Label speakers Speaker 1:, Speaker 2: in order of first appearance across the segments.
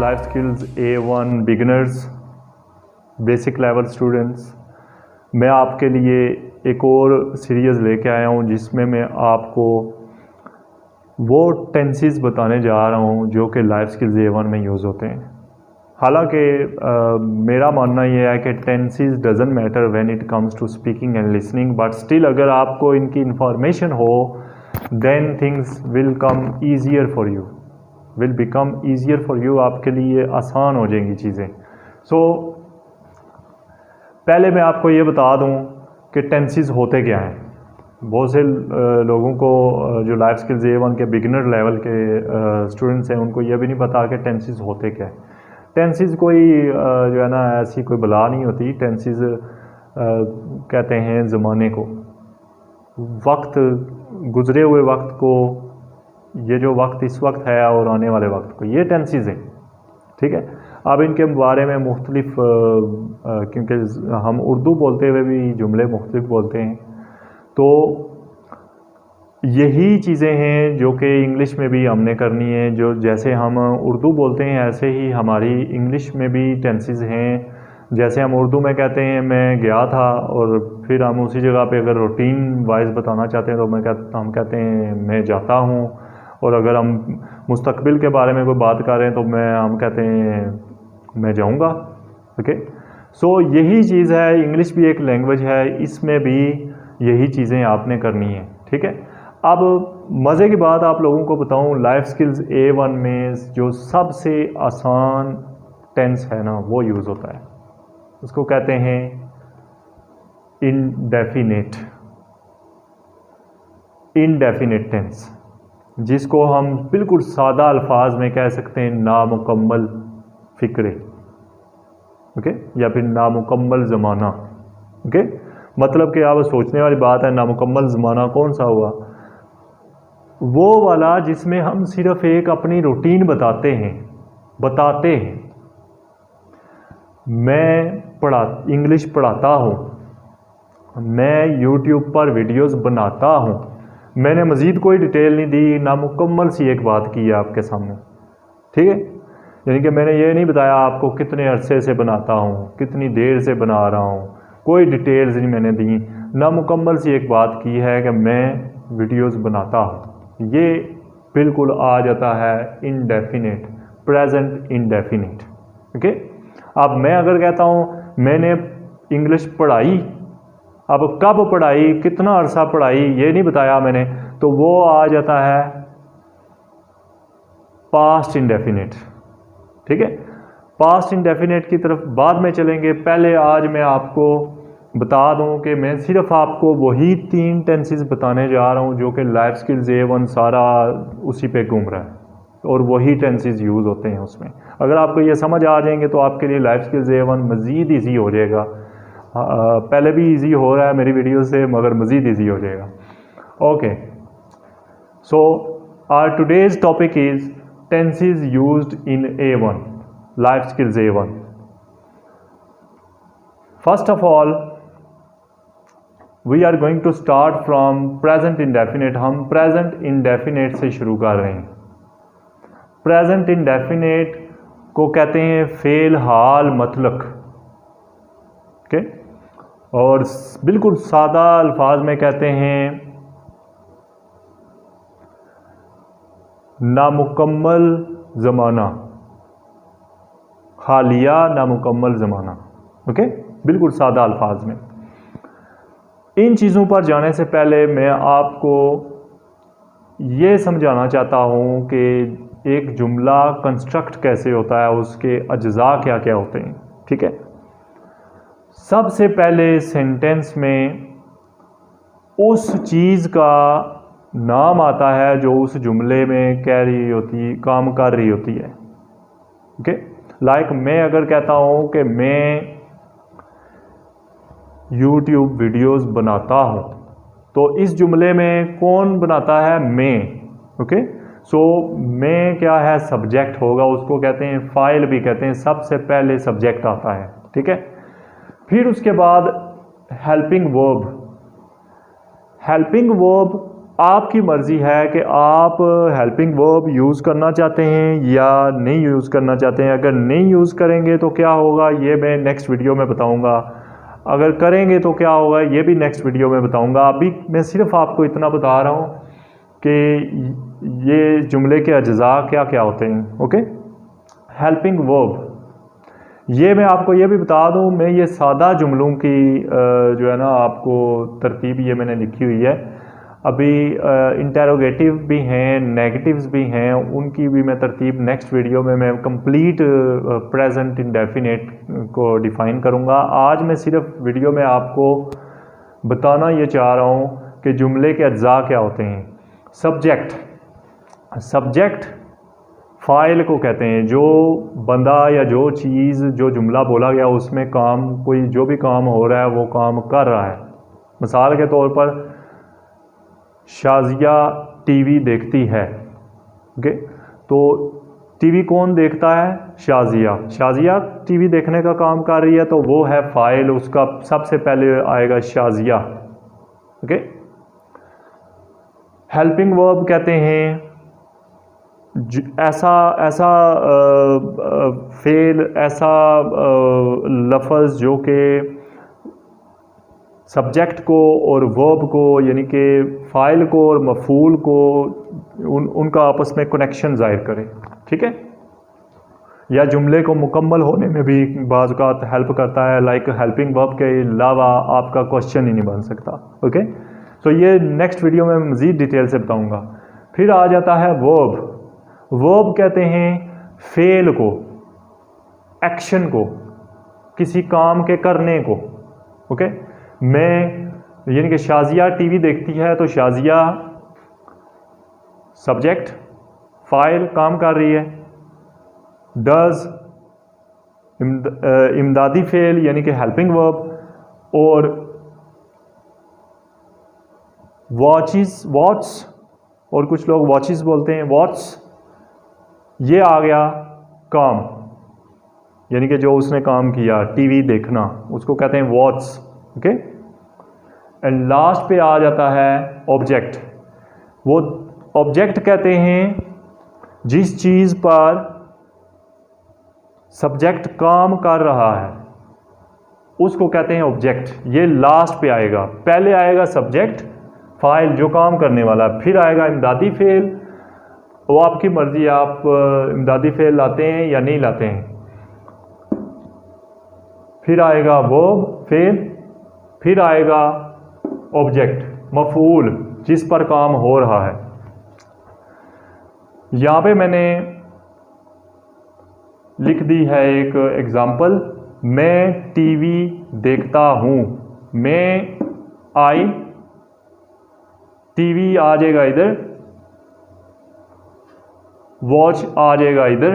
Speaker 1: Life skills A1 beginners, basic level students. मैं आपके लिए एक और सीरीज़ लेके आया हूँ जिसमें मैं आपको वो टेंसेस बताने जा रहा हूँ जो कि लाइफ स्किल्स A1 में यूज़ होते हैं। हालांकि मेरा मानना ये है कि tenses doesn't matter when it comes to speaking and listening, but still अगर आपको इनकी इंफॉर्मेशन हो then things will come easier for you, will become easier for you, आपके लिए आसान हो जाएंगी चीज़ें। पहले मैं आपको ये बता दूं कि टेंसेस होते क्या हैं। बहुत से लोगों को जो लाइफ स्किल्स A1 के बिगिनर लेवल के स्टूडेंट्स हैं उनको ये भी नहीं पता कि टेंसेस होते क्या हैं। टेंसेस कोई जो है ना ऐसी कोई बला नहीं होती। टेंसेस कहते हैं ज़माने को, वक्त, गुज़रे हुए वक्त को, ये जो वक्त इस वक्त है और आने वाले वक्त को, ये टेंसेस हैं। ठीक है। अब इनके बारे में मुख्तलिफ क्योंकि हम उर्दू बोलते हुए भी जुमले मुख्तलिफ बोलते हैं, तो यही चीज़ें हैं जो कि इंग्लिश में भी हमने करनी है। जो जैसे हम उर्दू बोलते हैं ऐसे ही हमारी इंग्लिश में भी टेंसेस हैं। जैसे हम उर्दू में कहते हैं मैं गया था, और फिर हम उसी जगह पे अगर रूटीन वाइज बताना चाहते हैं तो हम कहते हैं मैं जाता हूँ। और अगर हम मुस्तकबिल के बारे में कोई बात कर रहे हैं तो हम कहते हैं मैं जाऊँगा। ओके, सो यही चीज़ है। इंग्लिश भी एक लैंग्वेज है, इसमें भी यही चीज़ें आपने करनी है। ठीक है। अब मज़े की बात आप लोगों को बताऊं, लाइफ स्किल्स A1 में जो सबसे आसान टेंस है ना वो यूज़ होता है, उसको कहते हैं इनडेफिनेट, इनडेफिनेट टेंस, जिसको हम बिल्कुल सादा अल्फाज में कह सकते हैं नामुकम्मल फ़िक्रे। ओके, या फिर नामुकम्मल ज़माना। ओके, मतलब कि आप सोचने वाली बात है, नामुकम्मल ज़माना कौन सा हुआ? वो वाला जिसमें हम सिर्फ एक अपनी रूटीन बताते हैं। मैं इंग्लिश पढ़ाता हूँ, मैं यूट्यूब पर वीडियोस बनाता हूँ, मैंने मज़ीद कोई डिटेल नहीं दी, नामुकम्मल सी एक बात की है आपके सामने। ठीक है, यानी कि मैंने ये नहीं बताया आपको कितने अरसे से बनाता हूँ, कितनी देर से बना रहा हूँ, कोई डिटेल्स नहीं मैंने दी, नामुकम्मल सी एक बात की है कि मैं वीडियोस बनाता हूँ। ये बिल्कुल आ जाता है इनडेफिनेट, प्रेजेंट इनडेफिनेट। ओके, अब मैं अगर कहता हूँ मैंने इंग्लिश पढ़ाई, अब कब पढ़ाई, कितना अरसा पढ़ाई, ये नहीं बताया मैंने, तो वो आ जाता है पास्ट इंडेफिनेट। ठीक है, पास्ट इंडेफिनेट की तरफ बाद में चलेंगे। पहले आज मैं आपको बता दूं कि मैं सिर्फ आपको वही 3 टेंसेस बताने जा रहा हूं जो कि लाइफ स्किल्स A1 सारा उसी पे घूम रहा है, और वही टेंसेस यूज़ होते हैं उसमें। अगर आपको ये समझ आ जाएंगे तो आपके लिए लाइफ स्किल्स A1 मज़ीद ईजी हो जाएगा। पहले भी ईजी हो रहा है मेरी वीडियो से, मगर मज़ीद ईजी हो जाएगा। Okay, so our today's topic is tenses used in A1, life skills A1। First of all we are going to start from present indefinite. हम प्रेजेंट इंडेफिनेट से शुरू कर रहे हैं। प्रेजेंट इंडेफिनेट को कहते हैं फेल हाल मतलक। ओके, और बिल्कुल सादा अल्फाज में कहते हैं नामुकम्मल ज़माना, हालिया नामुकम्मल ज़माना। ओके, बिल्कुल सादा अल्फाज में। इन चीज़ों पर जाने से पहले मैं आपको ये समझाना चाहता हूँ कि एक जुमला कंस्ट्रक्ट कैसे होता है, उसके अज्जा क्या क्या होते हैं। ठीक है, सबसे पहले सेंटेंस में उस चीज़ का नाम आता है जो उस जुमले में कह रही होती, काम कर रही होती है। ओके, लाइक मैं अगर कहता हूँ कि मैं YouTube वीडियोस बनाता हूँ, तो इस जुमले में कौन बनाता है? मैं। ओके, सो मैं क्या है? सब्जेक्ट होगा, उसको कहते हैं फाइल भी कहते हैं। सबसे पहले सब्जेक्ट आता है। ठीक है, फिर उसके बाद हेल्पिंग वर्ब। हेल्पिंग वर्ब आपकी मर्ज़ी है कि आप हेल्पिंग वर्ब यूज़ करना चाहते हैं या नहीं यूज़ करना चाहते हैं। अगर नहीं यूज़ करेंगे तो क्या होगा, ये मैं नेक्स्ट वीडियो में बताऊंगा। अगर करेंगे तो क्या होगा, ये भी नेक्स्ट वीडियो में बताऊंगा। अभी मैं सिर्फ आपको इतना बता रहा हूँ कि ये जुमले के अज्जा क्या क्या होते हैं। ओके, हेल्पिंग वर्ब, ये मैं आपको ये भी बता दूँ, मैं ये सादा जुमलों की जो है ना आपको तरतीब ये मैंने लिखी हुई है। अभी इंटेरोगेटिव भी हैं, नेगेटिव्स भी हैं, उनकी भी मैं तरतीब नेक्स्ट वीडियो में मैं कंप्लीट प्रेजेंट इंडेफिनेट को डिफ़ाइन करूँगा। आज मैं सिर्फ वीडियो में आपको बताना ये चाह रहा हूँ कि जुमले के अज्जा क्या होते हैं। सब्जेक्ट, सब्जेक्ट फ़ाइल को कहते हैं। जो बंदा या जो चीज़, जो जुमला बोला गया उसमें काम, कोई जो भी काम हो रहा है वो काम कर रहा है। मिसाल के तौर पर शाजिया टीवी देखती है। ओके, तो टीवी कौन देखता है? शाजिया। शाजिया टीवी देखने का काम कर रही है तो वो है फ़ाइल, उसका सबसे पहले आएगा शाजिया। ओके, हेल्पिंग वर्ब कहते हैं ऐसा ऐसा फेल, ऐसा लफ्ज़ जो कि सब्जेक्ट को और वर्ब को, यानी कि फ़ाइल को और मफूल को, उनका आपस में कनेक्शन ज़ाहिर करे। ठीक है, या जुमले को मुकम्मल होने में भी बाज़ औक़ात हेल्प करता है। लाइक हेल्पिंग वर्ब के अलावा आपका क्वेश्चन ही नहीं बन सकता। ओके, तो ये नेक्स्ट वीडियो में मज़ीद डिटेल से बताऊँगा। फिर आ जाता है वर्ब। वर्ब कहते हैं फेल को, एक्शन को, किसी काम के करने को। ओके, मैं यानी कि शाजिया टीवी देखती है तो शाजिया सब्जेक्ट, फ़ाइल काम कर रही है। डज इमदादी फेल यानी कि हेल्पिंग वर्ब, और वॉचिस, वॉट्स, और कुछ लोग वॉचिस बोलते हैं, वॉट्स, ये आ गया काम, यानी कि जो उसने काम किया, टीवी देखना, उसको कहते हैं वॉट्स। ओके, एंड लास्ट पे आ जाता है ऑब्जेक्ट। वो ऑब्जेक्ट कहते हैं जिस चीज़ पर सब्जेक्ट काम कर रहा है उसको कहते हैं ऑब्जेक्ट। ये लास्ट पे आएगा, पहले आएगा सब्जेक्ट, फ़ाइल जो काम करने वाला, फिर आएगा इमदादी फेल, वो आपकी मर्ज़ी, आप इमदादी फेल लाते हैं या नहीं लाते हैं। फिर आएगा वर्ब फेल, फिर आएगा ऑब्जेक्ट, मफूल, जिस पर काम हो रहा है। यहाँ पे मैंने लिख दी है एक एग्जाम्पल, मैं टीवी देखता हूँ। मैं आई, टीवी आ जाएगा इधर, वॉच आ जाएगा इधर।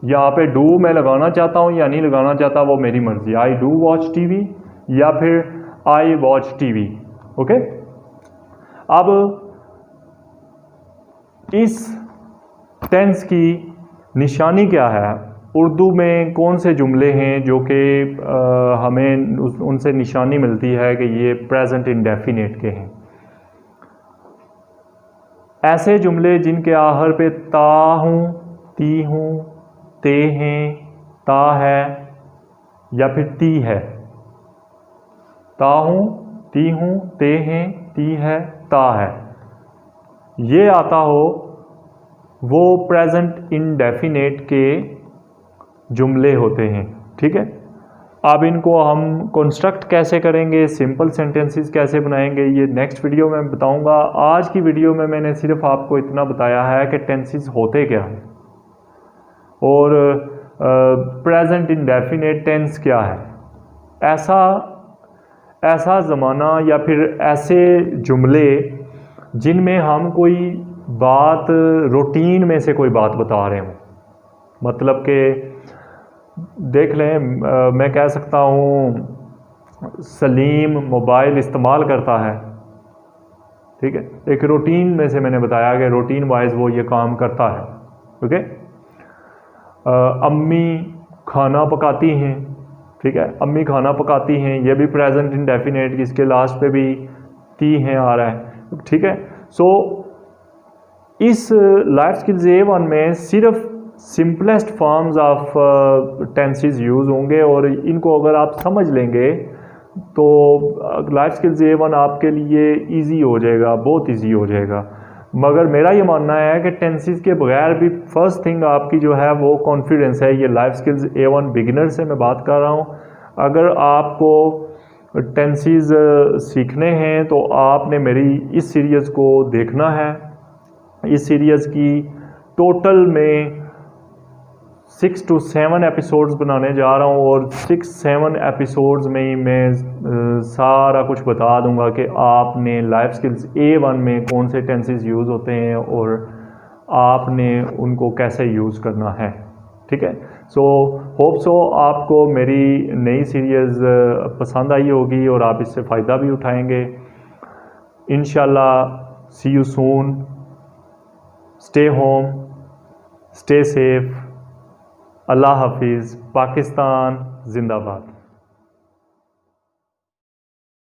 Speaker 1: यहाँ पे डू मैं लगाना चाहता हूँ या नहीं लगाना चाहता वो मेरी मर्जी। आई डू वॉच टीवी या फिर आई वॉच टीवी। ओके, अब इस टेंस की निशानी क्या है? उर्दू में कौन से जुमले हैं जो कि हमें उनसे निशानी मिलती है कि ये प्रेजेंट इंडेफिनेट के हैं? ऐसे जुमले जिनके आखिर पे ता हूँ, ती हूँ, ते हैं, ता है या फिर ती है। ता हूँ, ती हूँ, ते हैं, ती है, ता है, ये आता हो वो प्रेजेंट इंडेफिनेट के जुमले होते हैं। ठीक है, अब इनको हम कंस्ट्रक्ट कैसे करेंगे, सिंपल सेंटेंसेस कैसे बनाएंगे, ये नेक्स्ट वीडियो में बताऊंगा। आज की वीडियो में मैंने सिर्फ आपको इतना बताया है कि टेंसेस होते क्या हैं और प्रेजेंट इंडेफिनेट टेंस क्या है। ऐसा ज़माना या फिर ऐसे जुमले जिनमें हम कोई बात रूटीन में से कोई बात बता रहे हों, मतलब कि देख लें, मैं कह सकता हूँ सलीम मोबाइल इस्तेमाल करता है। ठीक है, एक रूटीन में से मैंने बताया कि रूटीन वाइज वो ये काम करता है। ओके, अम्मी खाना पकाती हैं। ठीक है, अम्मी खाना पकाती हैं, ये भी प्रेजेंट इंडेफिनेट, इसके लास्ट पे भी ती हैं आ रहा है। ठीक है, सो इस लाइफ स्किल्स A1 में सिर्फ simplest forms of tenses use होंगे और इनको अगर आप समझ लेंगे तो लाइफ स्किल्स A1 आपके लिए इजी हो जाएगा, बहुत इजी हो जाएगा। मगर मेरा ये मानना है कि टेंसेस के बगैर भी फर्स्ट थिंग आपकी जो है वो कॉन्फिडेंस है। ये लाइफ स्किल्स A1 बिगिनर से मैं बात कर रहा हूँ। अगर आपको टेंसेस सीखने हैं तो आपने मेरी इस सीरीज़ को देखना है। इस सीरीज़ की टोटल में 6 to 7 एपिसोड्स बनाने जा रहा हूँ और 6-7 एपिसोड्स में ही मैं सारा कुछ बता दूंगा कि आपने लाइफ स्किल्स A1 में कौन से टेंसेस यूज़ होते हैं और आपने उनको कैसे यूज़ करना है। ठीक है, सो होप सो आपको मेरी नई सीरीज़ पसंद आई होगी और आप इससे फ़ायदा भी उठाएंगे। इंशाल्लाह see you soon, stay home, stay safe, अल्लाह हाफिज़, पाकिस्तान जिंदाबाद।